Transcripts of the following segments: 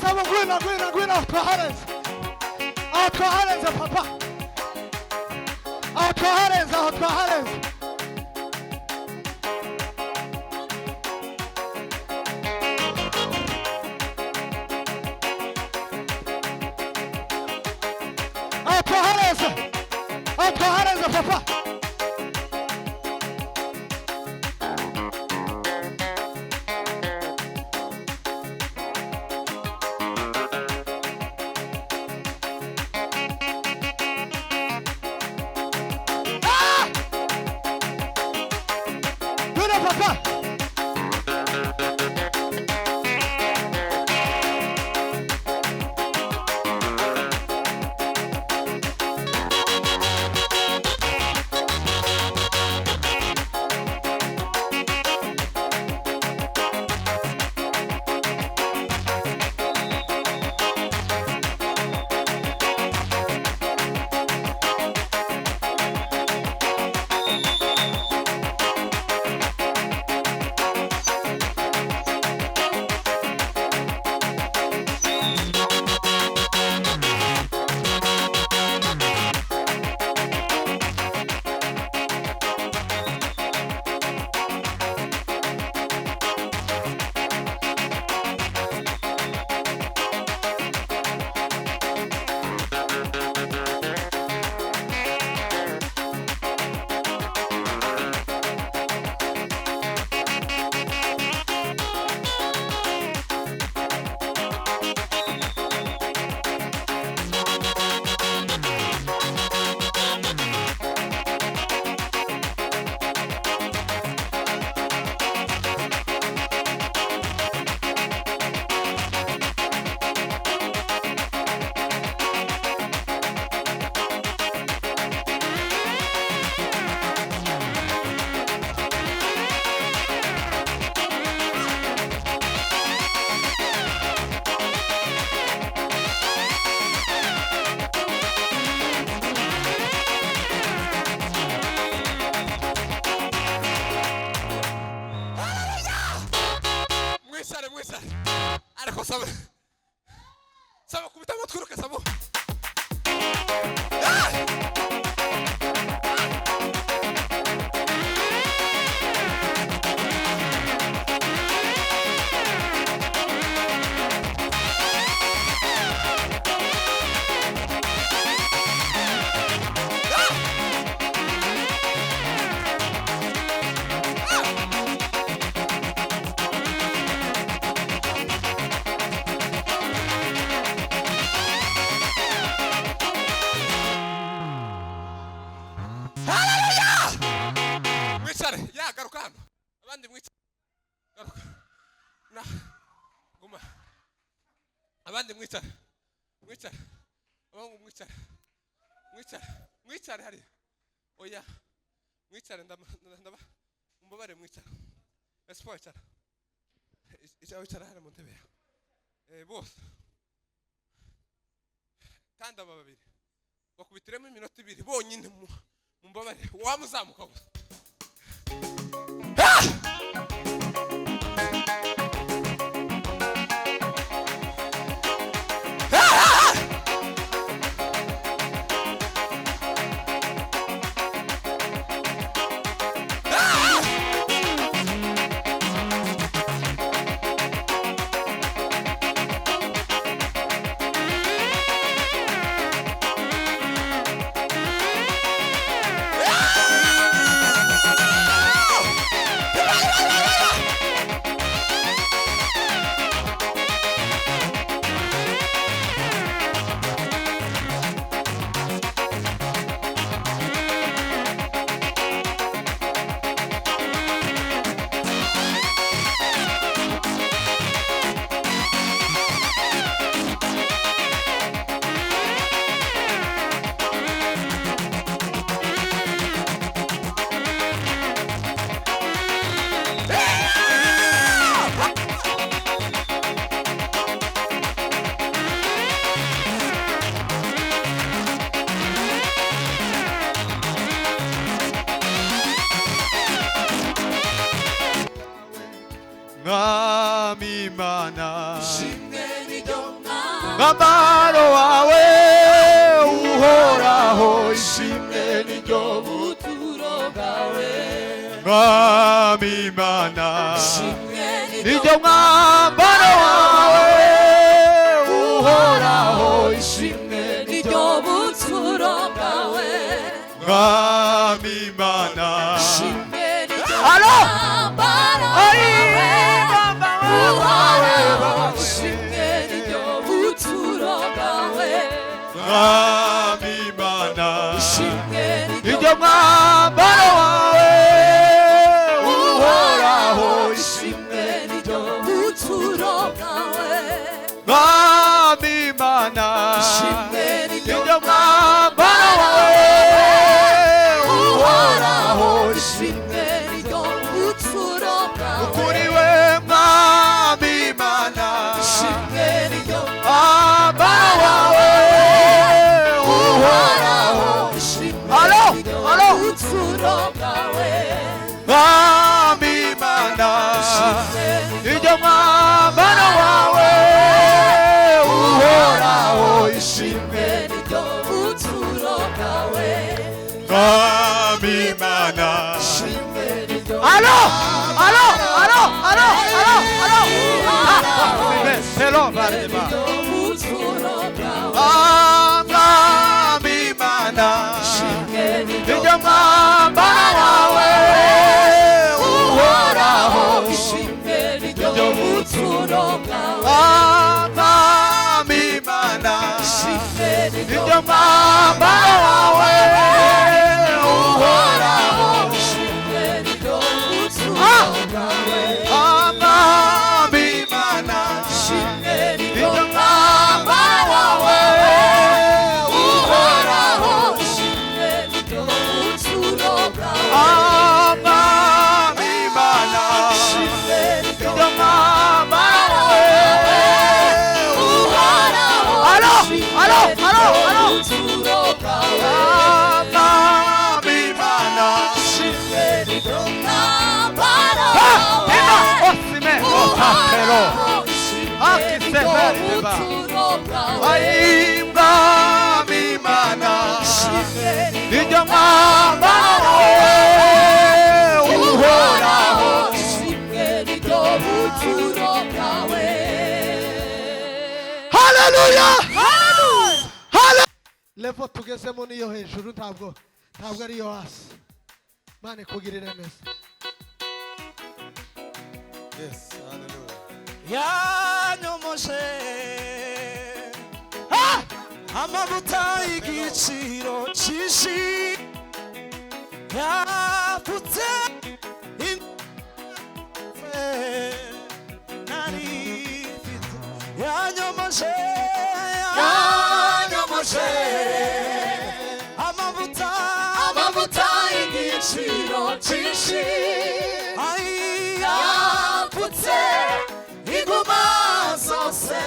Sabo gwina twaharenze papa twaharenze papa Sabo kubita amatwi Sabo abandi mwica na guma abandi mwica abangu mwica hari oya mwica ndaba umbabare mwica espoir cyara icyo cyara hano mu ntebe boss kandi aba babiri bakubitiremo iminota 2 bonyine mumbabare wamuzamuka gusa Ngami mana Shinde ni dom mwambaro wawe uhoraho ishimwe n'iryo buturo bwawe mwami Imana n'iryo mwambaro wawe uhoraho ishimwe n'iryo buturo bwawe mwami Imana ishimwe n'iryo mwambaro wawe uhoraho ishimwe n'iryo buturo bwawe mwami Imana ishimwe n'iryo mwambaro wawe uhoraho ishimwe n'iryo buturo bwawe mwami Imana ishimwe n'iryo mwambaro wawe uhoraho ishimwe n'iryo buturo bwawe ukuri we mwami Imana ishimwe n'iryo mwambaro wawe uhoraho ishimwe n'iryo buturo bwawe mwami Imana n'iryo mwambaro wawe uhoraho ishimwe n'iryo buturo bwawe mwami Imana ishimwe n'iryo mwami Imana ishimwe n'iryo mwambaro wawe uhoraho ishimwe n'iryo buturo bwawe mwami Imana ishimwe n'iryo mwambaro wawe uhoraho ishimwe n'iryo buturo bwawe mwami Imana ishimwe n'iryo mwambaro wawe uhoraho ishimwe n'iryo buturo bwawe mwami Imana ishimwe n'iryo mwambaro wawe uhoraho ishimwe n'iryo buturo bwawe mwami Imana ishimwe n'iryo mwambaro wawe uhoraho ishimwe n'iryo buturo bwawe mwami Imana ishimwe n'iryo mwambaro wawe uhoraho ishimwe n'iryo buturo bwawe. Haleluya! levo tugezemo niyo hejuru ntabwo ari yo hasi. Mane kugirira neza. Yes, hallelujah. yanyomoshe amavuta y'igiciro cyinshi yapfutse nari mfite yanyomoshe amavuta y'igiciro cyinshi yapfutse iguma zose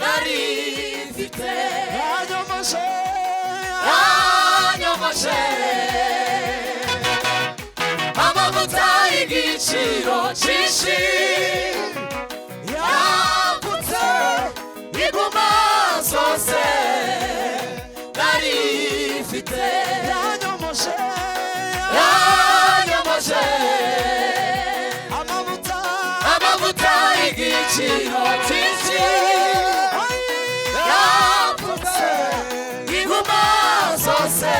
nari mfite yanyomoshe amavuta y'igiciro cyinshi yapfutse iguma zose nari mfite yanyomoshe amavuta y'igiciro cyinshi yapfutse iguma zose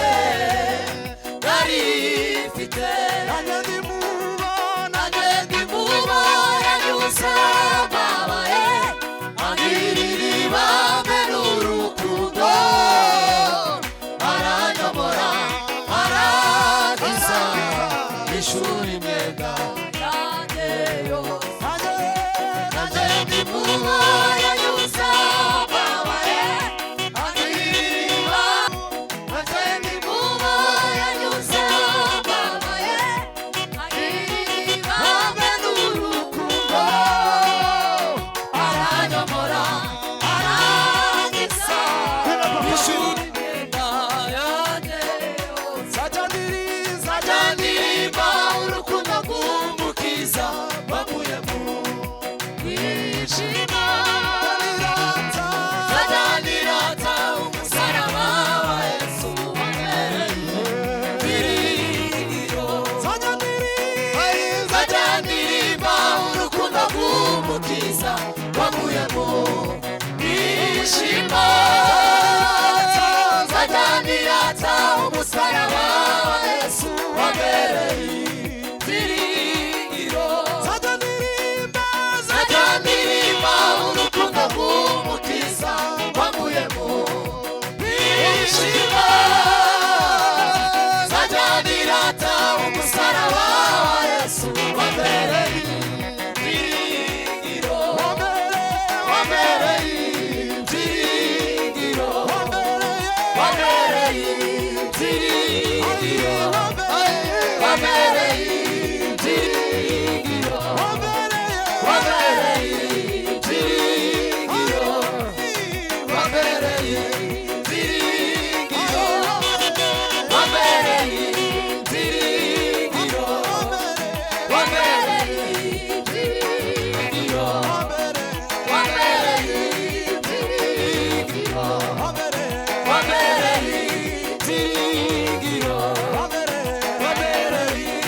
nari mfite nanjye ndimubo yanyuze babaye angirira ibambe n'urukundo aranyobora arakiza ishuri imyenda yanjye yose nanjye ndimubo yanyuze babaye angirira nanjye ndimubo yanyuze babaye angirira ibambe n'urukundo aranyobora arakiza ishuri imyenda yanjye yose sajya ndirimba urukundo rw'Umwami data umusaraba wa Yesu wambereye ibyiringiro wambereye ibyiringiro wambereye ibyiringiro wambereye ibyiringiro wambereye ibyiringiro wambereye ibyiringiro wambereye ibyiringiro wambereye ibyiringiro wambereye ibyiringiro wambereye ibyiringiro wambereye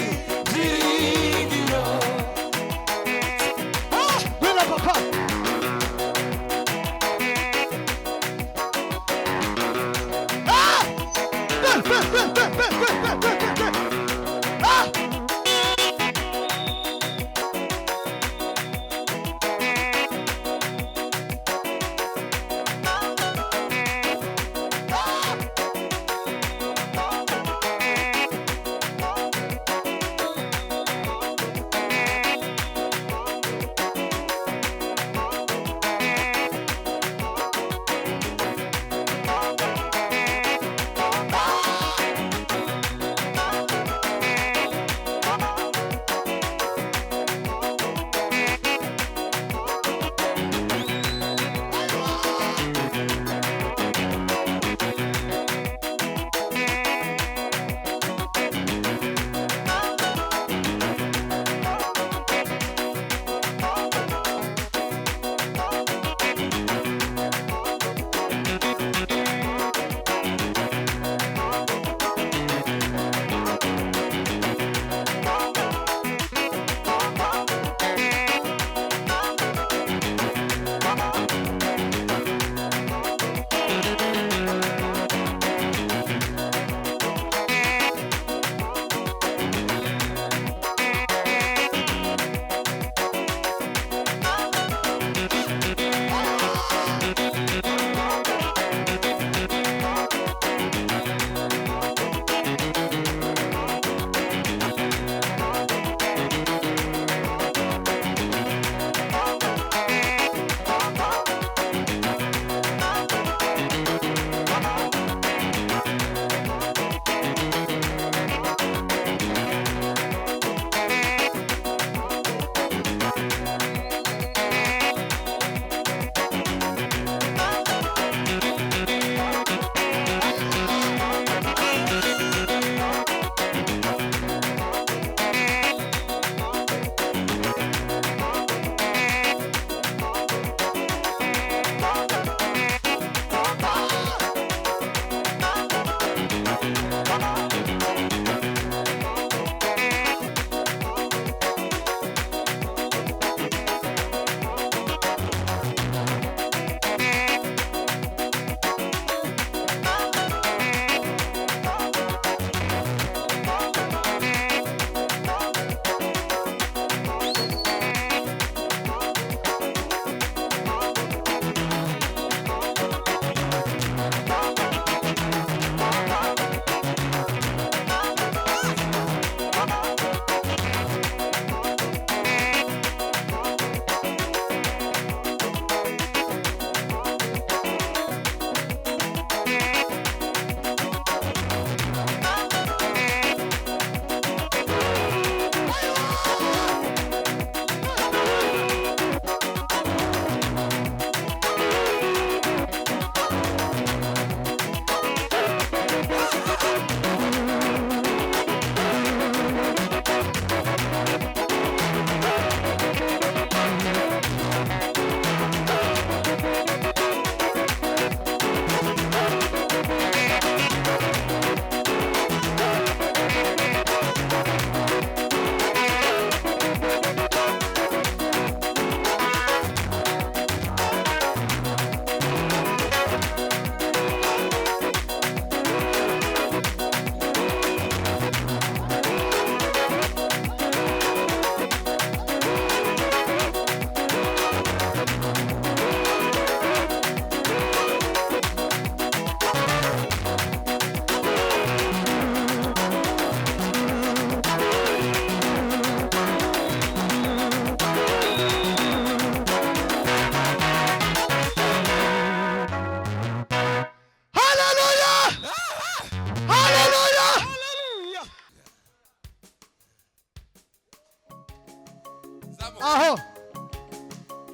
zamuka aho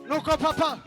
nuko papa